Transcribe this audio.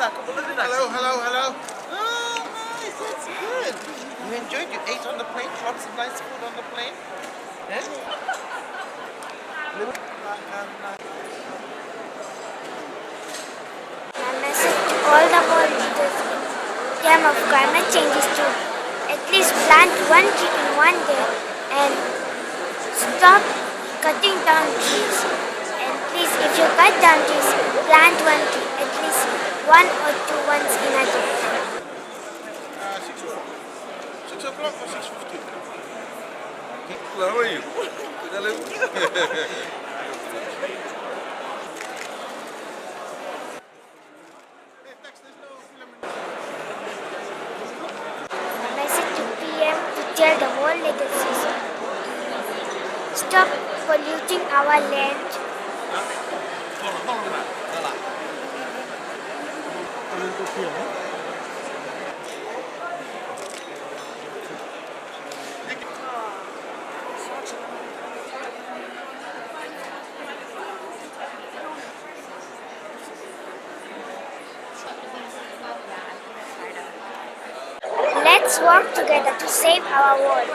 Hello, hello, hello. Oh, nice. That's good. You enjoyed? You ate on the plane? Lots of nice food on the plane? Eh? My message to all the world leaders in terms of climate change is to at least plant one tree in one day and stop cutting down trees. And please, if you cut down trees, plant one tree, at least one or two once in a day. 6 o'clock. 6 o'clock or 6:50? How are you? Hello. My message to PM to tell the world leaders is stop polluting our land. Let's work together to save our world.